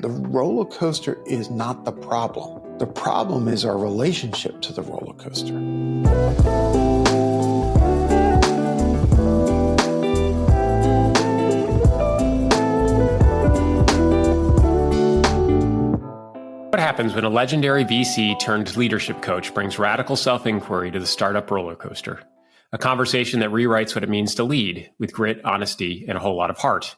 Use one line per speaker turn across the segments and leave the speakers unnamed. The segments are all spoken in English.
The roller coaster is not the problem. The problem is our relationship to the roller coaster.
What happens when a legendary VC turned leadership coach brings radical self-inquiry to the startup roller coaster? A conversation that rewrites what it means to lead with grit, honesty, and a whole lot of heart.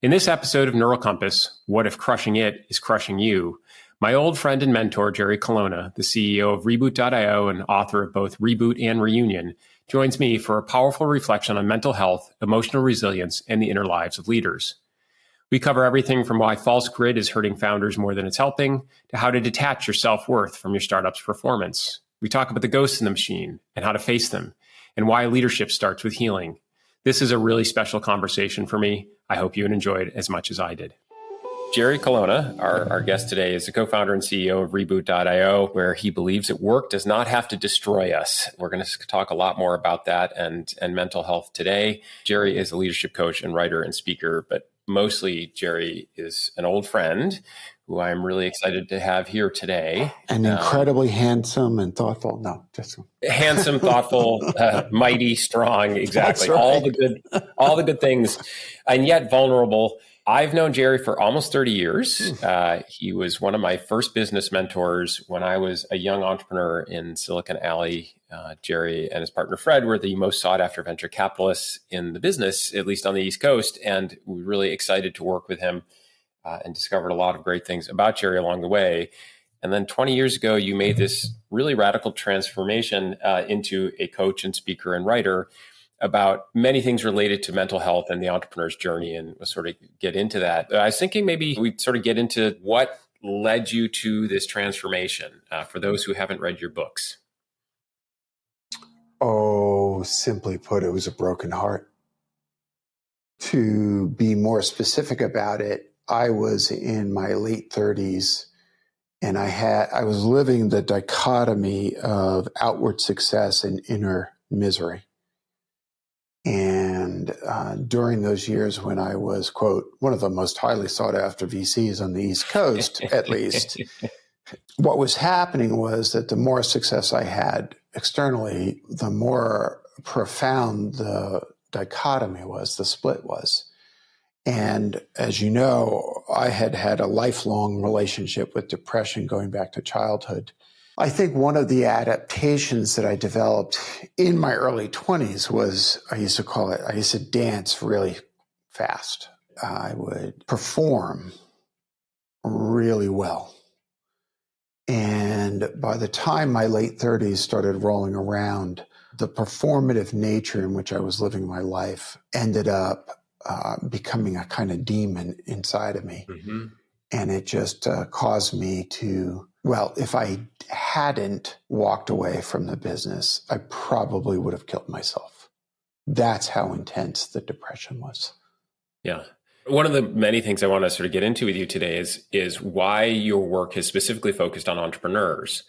In this episode of Neural Compass, What If Crushing It is Crushing You? My old friend and mentor, Jerry Colonna, the CEO of Reboot.io and author of both Reboot and Reunion, joins me for a powerful reflection on mental health, emotional resilience, and the inner lives of leaders. We cover everything from why false grit is hurting founders more than it's helping, to how to detach your self-worth from your startup's performance. We talk about the ghosts in the machine and how to face them, and why leadership starts with healing. This is a really special conversation for me. I hope you enjoyed as much as I did. Jerry Colonna, our guest today, is the co-founder and CEO of Reboot.io, where he believes that work does not have to destroy us. We're going to talk a lot more about that and mental health today. Jerry is a leadership coach and writer and speaker, but mostly Jerry is an old friend who I'm really excited to have here today.
And incredibly handsome and thoughtful. No, just
handsome, thoughtful, mighty, strong. Exactly.
Right.
all the good things, and yet vulnerable. I've known Jerry for almost 30 years. He was one of my first business mentors when I was a young entrepreneur in Silicon Alley. Jerry and his partner Fred were the most sought after venture capitalists in the business, at least on the East Coast. And we were really excited to work with him and discovered a lot of great things about Jerry along the way. And then 20 years ago, you made this really radical transformation into a coach and speaker and writer about many things related to mental health and the entrepreneur's journey, and we'll sort of get into that. I was thinking maybe we'd sort of get into what led you to this transformation for those who haven't read your books.
Oh, simply put, it was a broken heart. To be more specific about it, I was in my late 30s and I was living the dichotomy of outward success and inner misery. And during those years when I was, quote, one of the most highly sought after VCs on the East Coast, at least, what was happening was that the more success I had externally, the more profound the dichotomy was, the split was. And as you know, I had had a lifelong relationship with depression going back to childhood. I think one of the adaptations that I developed in my early 20s was, I used to dance really fast. I would perform really well. And by the time my late 30s started rolling around, the performative nature in which I was living my life ended up becoming a kind of demon inside of me. Mm-hmm. And it just caused me to, well, if I hadn't walked away from the business, I probably would have killed myself. That's how intense the depression was.
Yeah. One of the many things I want to sort of get into with you today is why your work is specifically focused on entrepreneurs.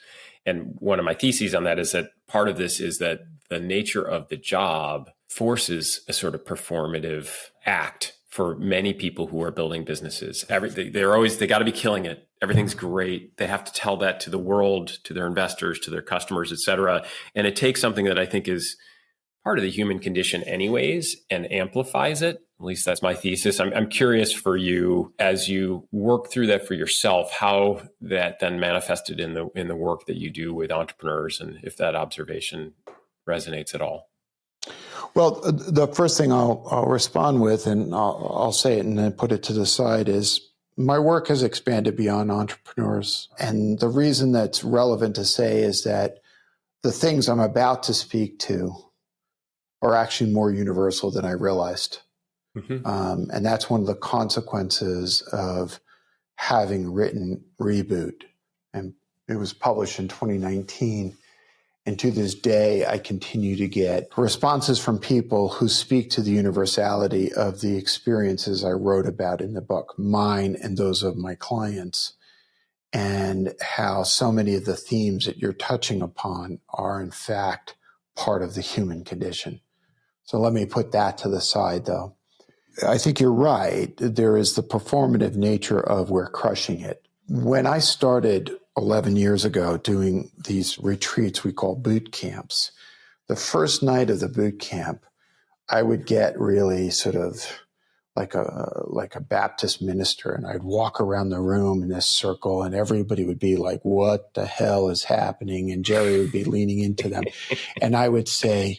And one of my theses on that is that part of this is that the nature of the job forces a sort of performative act for many people who are building businesses. They got to be killing it. Everything's great. They have to tell that to the world, to their investors, to their customers, et cetera. And it takes something that I think is part of the human condition anyways and amplifies it. At least that's my thesis. I'm curious for you, as you work through that for yourself, how that then manifested in the work that you do with entrepreneurs, and if that observation resonates at all.
Well, the first thing I'll respond with, and I'll say it and then put it to the side, is my work has expanded beyond entrepreneurs. And the reason that's relevant to say is that the things I'm about to speak to are actually more universal than I realized. Mm-hmm. And that's one of the consequences of having written Reboot. And it was published in 2019. And to this day, I continue to get responses from people who speak to the universality of the experiences I wrote about in the book, mine and those of my clients, and how so many of the themes that you're touching upon are, in fact, part of the human condition. So let me put that to the side, though. I think you're right. There is the performative nature of we're crushing it. When I started 11 years ago doing these retreats we call boot camps, the first night of the boot camp, I would get really sort of like a Baptist minister, and I'd walk around the room in this circle, and everybody would be like, "What the hell is happening?" And Jerry would be leaning into them, and I would say,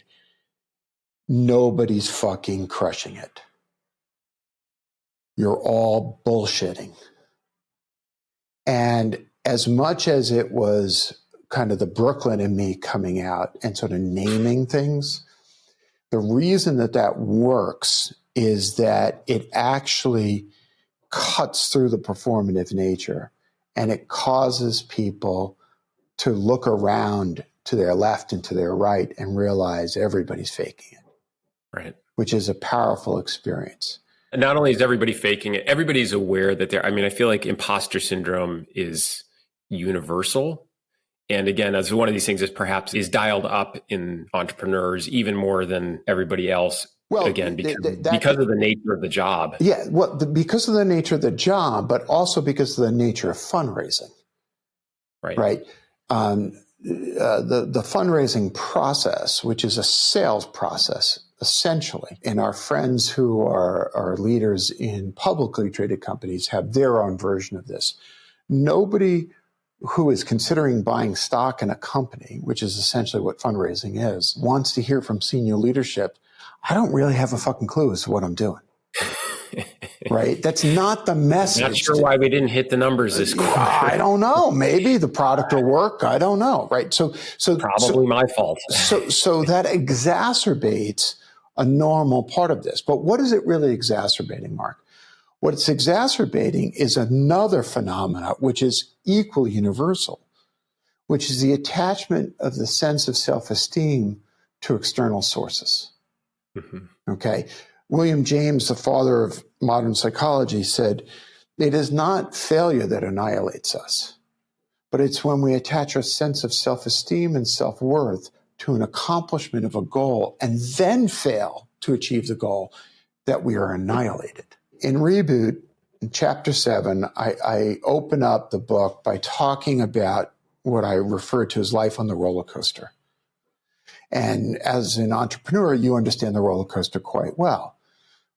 "Nobody's fucking crushing it. You're all bullshitting." And as much as it was kind of the Brooklyn in me coming out and sort of naming things, the reason that that works is that it actually cuts through the performative nature, and it causes people to look around to their left and to their right and realize everybody's faking it.
Right.
Which is a powerful experience.
And not only is everybody faking it, everybody's aware that I feel like imposter syndrome is universal. And again, as one of these things is perhaps is dialed up in entrepreneurs even more than everybody else. Well, again, because of the nature of the job.
Yeah, well, because of the nature of the job, but also because of the nature of fundraising. Right. The fundraising process, which is a sales process, essentially, and our friends who are leaders in publicly traded companies have their own version of this. Nobody who is considering buying stock in a company, which is essentially what fundraising is, wants to hear from senior leadership, "I don't really have a fucking clue as to what I'm doing." Right? That's not the message.
Not sure why we didn't hit the numbers this quarter.
I don't know. Maybe the product will work. I don't know. Right? So
probably my fault.
So that exacerbates a normal part of this. But what is it really exacerbating, Mark? What it's exacerbating is another phenomena which is equally universal, which is the attachment of the sense of self-esteem to external sources. Mm-hmm. Okay. William James, the father of modern psychology, said, "It is not failure that annihilates us, but it's when we attach our sense of self-esteem and self-worth to an accomplishment of a goal and then fail to achieve the goal that we are annihilated." In Reboot, in chapter 7, I open up the book by talking about what I refer to as life on the roller coaster. And as an entrepreneur, you understand the roller coaster quite well,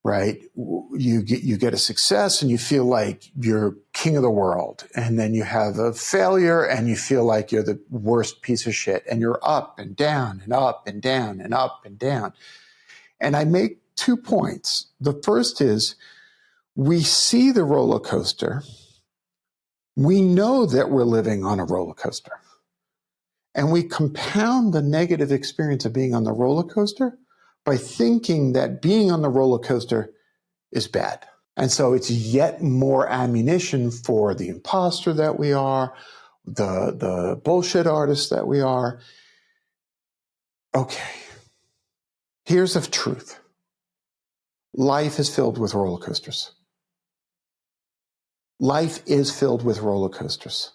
right? You get a success and you feel like you're king of the world. And then you have a failure and you feel like you're the worst piece of shit. And you're up and down and up and down and up and down. And I make 2 points. The first is, we see the roller coaster. We know that we're living on a roller coaster. And we compound the negative experience of being on the roller coaster by thinking that being on the roller coaster is bad. And so it's yet more ammunition for the imposter that we are, the bullshit artist that we are. Okay, here's the truth. Life is filled with roller coasters. Life is filled with roller coasters.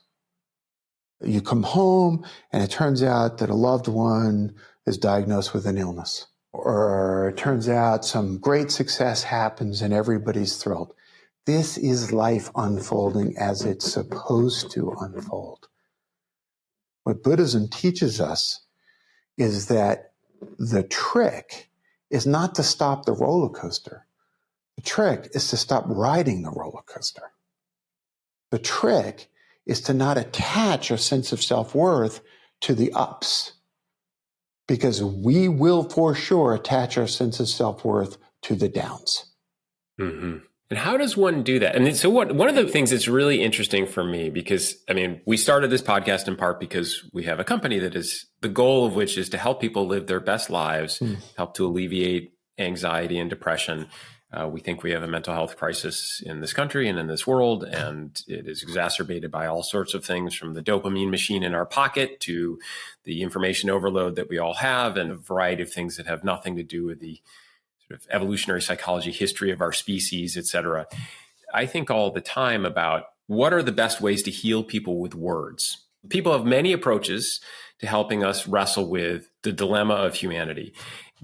You come home and it turns out that a loved one is diagnosed with an illness. Or it turns out some great success happens and everybody's thrilled. This is life unfolding as it's supposed to unfold. What Buddhism teaches us is that the trick is not to stop the roller coaster. The trick is to stop riding the roller coaster. The trick is to not attach our sense of self-worth to the ups, because we will for sure attach our sense of self-worth to the downs.
Mm-hmm. And how does one do that? And so one of the things that's really interesting for me, because we started this podcast in part because we have a company that is the goal of which is to help people live their best lives, help to alleviate anxiety and depression. We think we have a mental health crisis in this country and in this world, and it is exacerbated by all sorts of things, from the dopamine machine in our pocket to the information overload that we all have, and a variety of things that have nothing to do with the sort of evolutionary psychology history of our species, et cetera. I think all the time about what are the best ways to heal people with words. People have many approaches to helping us wrestle with the dilemma of humanity.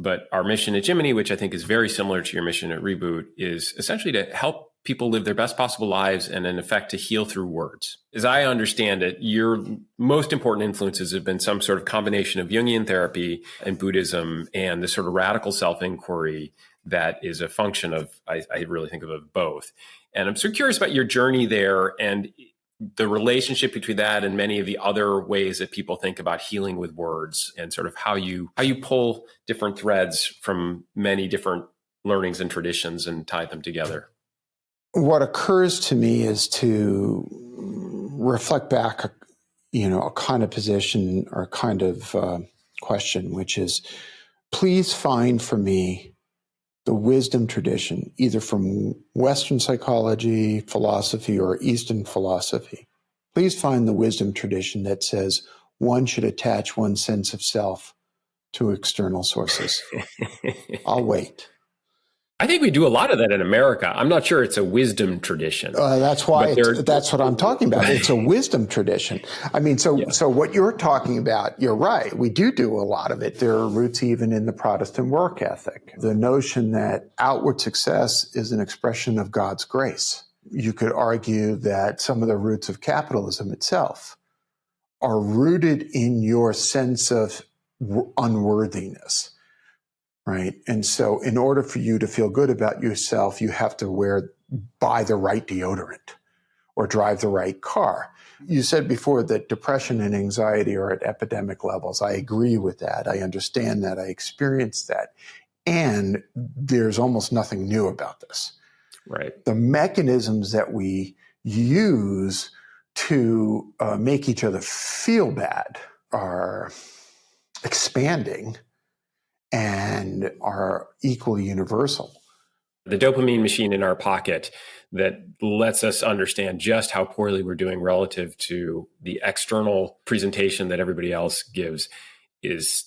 But our mission at Jiminy, which I think is very similar to your mission at Reboot, is essentially to help people live their best possible lives and in effect to heal through words. As I understand it, your most important influences have been some sort of combination of Jungian therapy and Buddhism and the sort of radical self-inquiry that is a function of, I really think of both. And I'm so curious about your journey there and the relationship between that and many of the other ways that people think about healing with words and sort of how you pull different threads from many different learnings and traditions and tie them together.
What occurs to me is to reflect back, a kind of position or a kind of question, which is, please find for me the wisdom tradition, either from Western psychology, philosophy, or Eastern philosophy. Please find the wisdom tradition that says one should attach one's sense of self to external sources. I'll wait.
I think we do a lot of that in America. I'm not sure it's a wisdom tradition.
That's why that's what I'm talking about. It's a wisdom tradition. I mean, so what you're talking about, you're right. We do a lot of it. There are roots even in the Protestant work ethic. The notion that outward success is an expression of God's grace. You could argue that some of the roots of capitalism itself are rooted in your sense of unworthiness. Right. And so in order for you to feel good about yourself, you have to buy the right deodorant or drive the right car. You said before that depression and anxiety are at epidemic levels. I agree with that. I understand that. I experienced that. And there's almost nothing new about this.
Right.
The mechanisms that we use to make each other feel bad are expanding and are equally universal.
The dopamine machine in our pocket that lets us understand just how poorly we're doing relative to the external presentation that everybody else gives is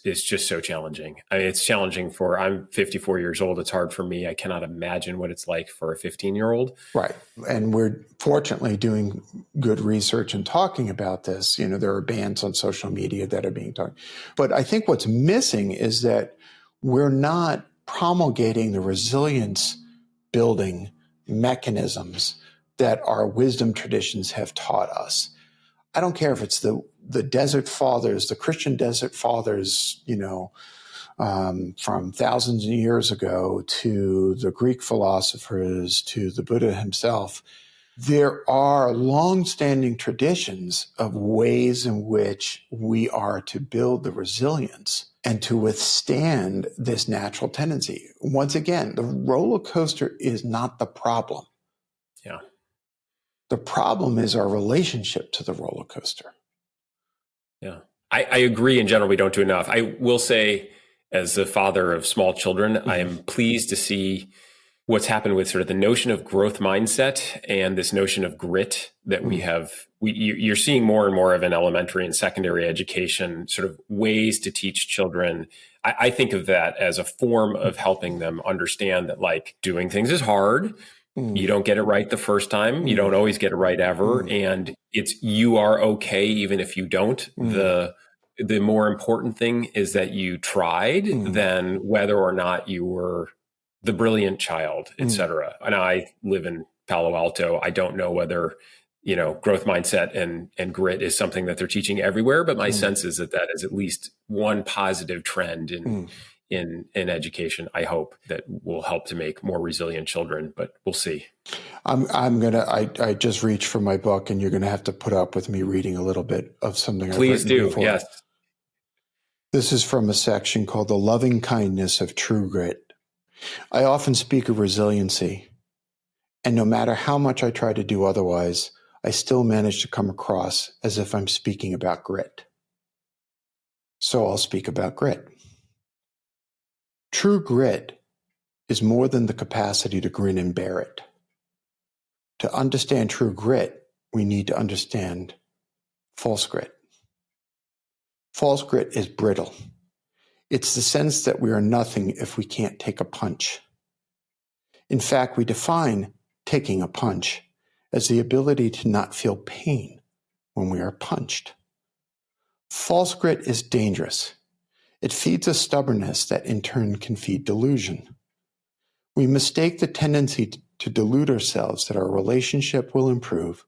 just so challenging. I mean, it's challenging I'm 54 years old. It's hard for me. I cannot imagine what it's like for a 15-year-old.
Right. And we're fortunately doing good research and talking about this. There are bans on social media that are being talked. But I think what's missing is that we're not promulgating the resilience building mechanisms that our wisdom traditions have taught us. I don't care if it's the desert fathers, the Christian desert fathers, from thousands of years ago to the Greek philosophers to the Buddha himself. There are long-standing traditions of ways in which we are to build the resilience and to withstand this natural tendency. Once again, the roller coaster is not the problem.
Yeah.
The problem is our relationship to the roller coaster.
Yeah. I agree in general, we don't do enough. I will say, as the father of small children, I am pleased to see what's happened with sort of the notion of growth mindset and this notion of grit that we have. You're seeing more and more of in elementary and secondary education, sort of ways to teach children. I think of that as a form of helping them understand that like doing things is hard. You don't get it right the first time. You don't always get it right ever. And you are okay even if you don't. The more important thing is that you tried than whether or not you were the brilliant child, et cetera. And I live in Palo Alto. I don't know whether, growth mindset and grit is something that they're teaching everywhere, but my sense is that is at least one positive trend in education, I hope, that will help to make more resilient children, but we'll see.
I just reached for my book, and you're going to have to put up with me reading a little bit of something I've written before.
Please do, yes.
This is from a section called The Loving Kindness of True Grit. I often speak of resiliency, and no matter how much I try to do otherwise, I still manage to come across as if I'm speaking about grit. So I'll speak about grit. True grit is more than the capacity to grin and bear it. To understand true grit, we need to understand false grit. False grit is brittle. It's the sense that we are nothing if we can't take a punch. In fact, we define taking a punch as the ability to not feel pain when we are punched. False grit is dangerous. It feeds a stubbornness that in turn can feed delusion. We mistake the tendency to delude ourselves that our relationship will improve,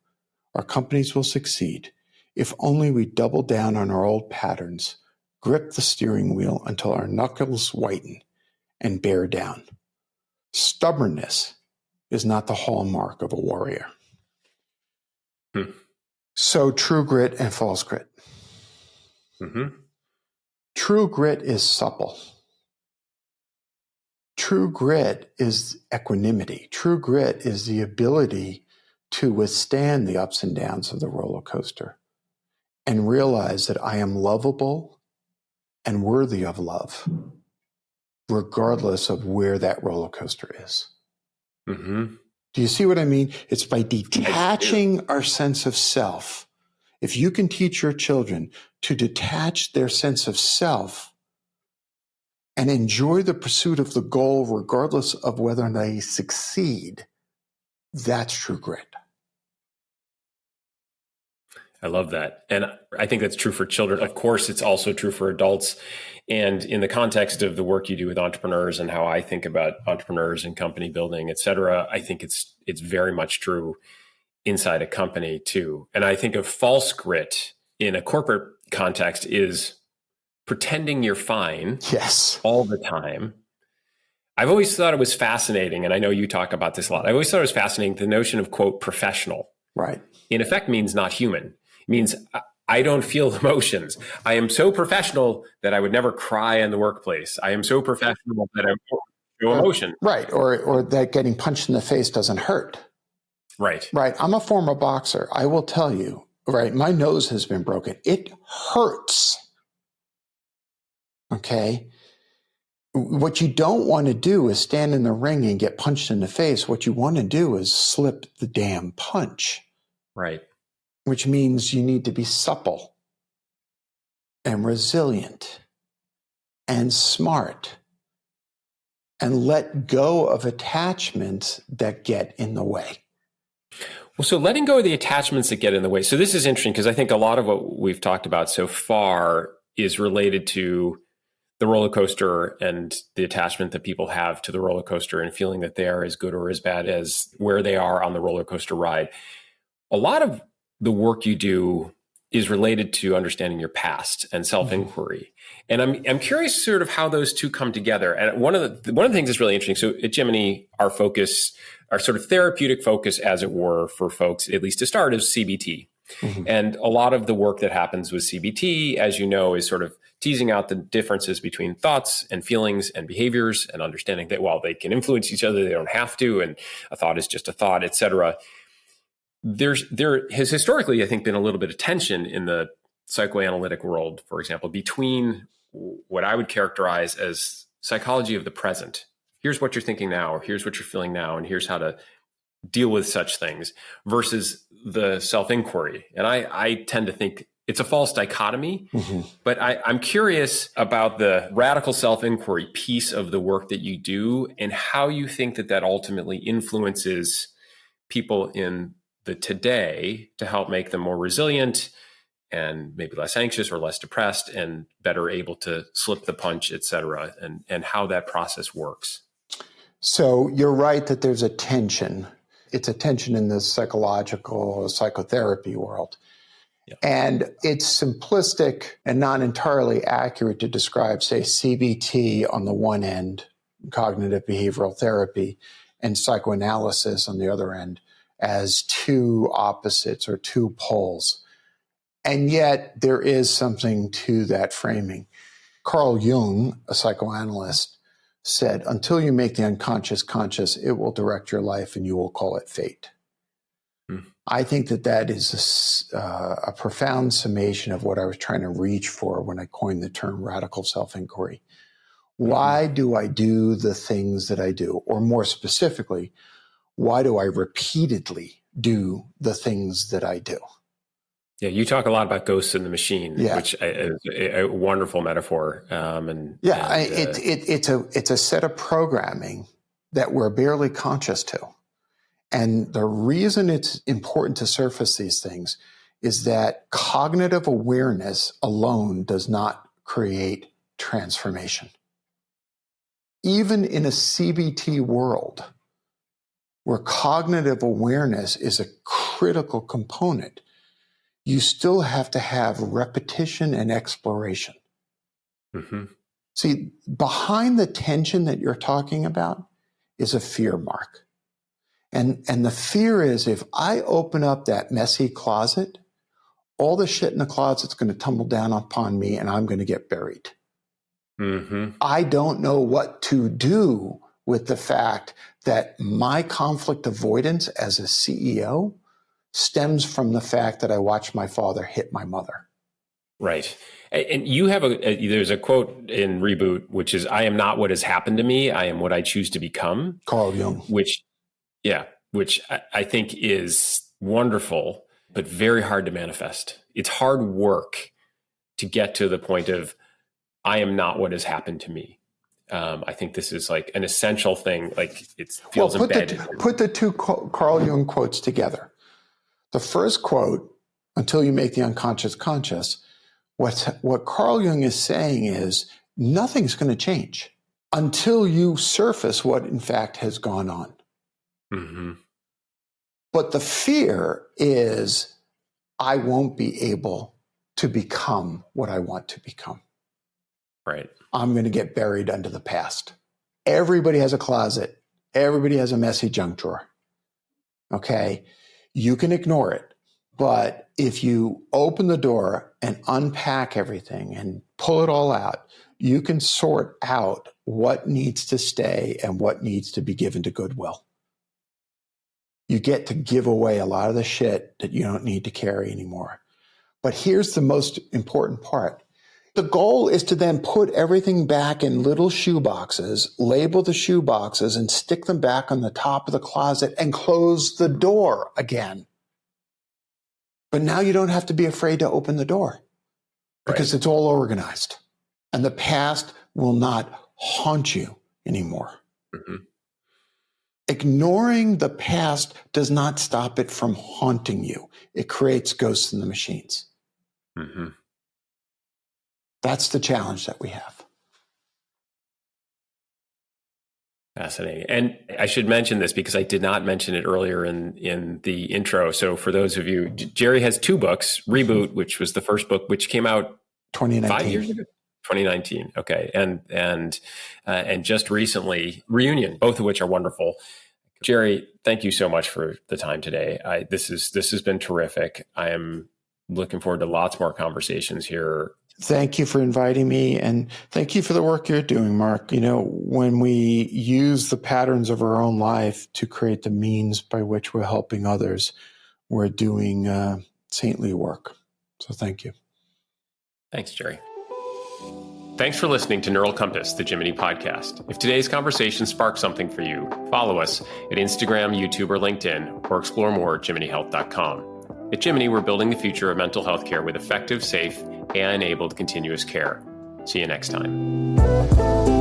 our companies will succeed, if only we double down on our old patterns, grip the steering wheel until our knuckles whiten, and bear down. Stubbornness is not the hallmark of a warrior. So true grit and false grit. True grit is supple. True grit is equanimity. True grit is the ability to withstand the ups and downs of the roller coaster and realize that I am lovable and worthy of love, regardless of where that roller coaster is. Do you see what I mean? It's by detaching our sense of self. If you can teach your children to detach their sense of self and enjoy the pursuit of the goal, regardless of whether they succeed, that's true grit.
I love that. And I think that's true for children. Of course, it's also true for adults. And in the context of the work you do with entrepreneurs and how I think about entrepreneurs and company building, et cetera, I think it's very much true inside a company too. And I think of false grit in a corporate context is pretending you're fine all the time. I've always thought it was fascinating, and I know you talk about this a lot. I always thought it was fascinating, the notion of, quote, professional.
Right.
In effect means not human. It means I don't feel emotions. I am so professional that I would never cry in the workplace. I am so professional that I won't feel emotion.
Right. Or that getting punched in the face doesn't hurt.
Right.
Right. I'm a former boxer. I will tell you, right, my nose has been broken. It hurts. Okay. What you don't want to do is stand in the ring and get punched in the face. What you want to do is slip the damn punch.
Right.
Which means you need to be supple and resilient and smart and let go of attachments that get in the way.
Well, so letting go of the attachments that get in the way. So this is interesting because I think a lot of what we've talked about so far is related to the roller coaster and the attachment that people have to the roller coaster and feeling that they are as good or as bad as where they are on the roller coaster ride. A lot of the work you do is related to understanding your past and self-inquiry. And I'm curious sort of how those two come together. And one of the things that's really interesting. So at Jiminy, our focus, our sort of therapeutic focus, as it were, for folks, at least to start, is CBT. And a lot of the work that happens with CBT, as you know, is sort of teasing out the differences between thoughts and feelings and behaviors and understanding that while they can influence each other, they don't have to. And a thought is just a thought, et cetera. There has historically, I think, been a little bit of tension in the psychoanalytic world, for example, between what I would characterize as psychology of the present. Here's what you're thinking now, or here's what you're feeling now, and here's how to deal with such things, versus the self-inquiry. And I tend to think it's a false dichotomy, but I'm curious about the radical self-inquiry piece of the work that you do and how you think that ultimately influences people in the today to help make them more resilient and maybe less anxious or less depressed and better able to slip the punch, et cetera, and how that process works.
So you're right that there's a tension. It's a tension in the psychological psychotherapy world. Yeah. And it's simplistic and not entirely accurate to describe, say, CBT on the one end, cognitive behavioral therapy, and psychoanalysis on the other end as two opposites or two poles. And yet there is something to that framing. Carl Jung, a psychoanalyst, said, until you make the unconscious conscious, it will direct your life and you will call it fate. I think that is a profound summation of what I was trying to reach for when I coined the term radical self-inquiry. Why do I do the things that I do? Or more specifically, why do I repeatedly do the things that I do?
Yeah, you talk a lot about ghosts in the machine, which is a wonderful metaphor.
It's a set of programming that we're barely conscious to. And the reason it's important to surface these things is that cognitive awareness alone does not create transformation. Even in a CBT world where cognitive awareness is a critical component, you still have to have repetition and exploration.
Mm-hmm.
See, behind the tension that you're talking about is a fear, Mark. And the fear is if I open up that messy closet, all the shit in the closet's going to tumble down upon me and I'm going to get buried.
Mm-hmm.
I don't know what to do with the fact that my conflict avoidance as a CEO stems from the fact that I watched my father hit my mother.
Right. And you have there's a quote in Reboot, which is, I am not what has happened to me. I am what I choose to become.
Carl Jung.
Which I think is wonderful, but very hard to manifest. It's hard work to get to the point of, I am not what has happened to me. I think this is like an essential thing. Like it feels embedded.
Put the two Carl Jung quotes together. The first quote, until you make the unconscious conscious, what Carl Jung is saying is nothing's going to change until you surface what in fact has gone on.
Mm-hmm.
But the fear is I won't be able to become what I want to become.
Right.
I'm going to get buried under the past. Everybody has a closet. Everybody has a messy junk drawer. Okay. You can ignore it. But if you open the door and unpack everything and pull it all out, you can sort out what needs to stay and what needs to be given to Goodwill. You get to give away a lot of the shit that you don't need to carry anymore. But here's the most important part. The goal is to then put everything back in little shoe boxes, label the shoe boxes, and stick them back on the top of the closet and close the door again. But now you don't have to be afraid to open the door because It's all organized. And the past will not haunt you anymore.
Mm-hmm.
Ignoring the past does not stop it from haunting you. It creates ghosts in the machines.
Mm-hmm.
That's the challenge that we have.
Fascinating. And I should mention this because I did not mention it earlier in the intro. So for those of you, Jerry has two books, Reboot, which was the first book, which came out
2019.
5 years ago. 2019. Okay. And just recently Reunion, both of which are wonderful. Jerry, thank you so much for the time today. This has been terrific. I am looking forward to lots more conversations here.
Thank you for inviting me, and thank you for the work you're doing, Mark. You know, when we use the patterns of our own life to create the means by which we're helping others, we're doing saintly work. So thank you.
Thanks, Jerry. Thanks for listening to Neural Compass, the Jiminy podcast. If today's conversation sparked something for you, follow us at Instagram, YouTube, or LinkedIn, or explore more at jiminyhealth.com. At Jiminy, we're building the future of mental health care with effective, safe, AI-enabled continuous care. See you next time.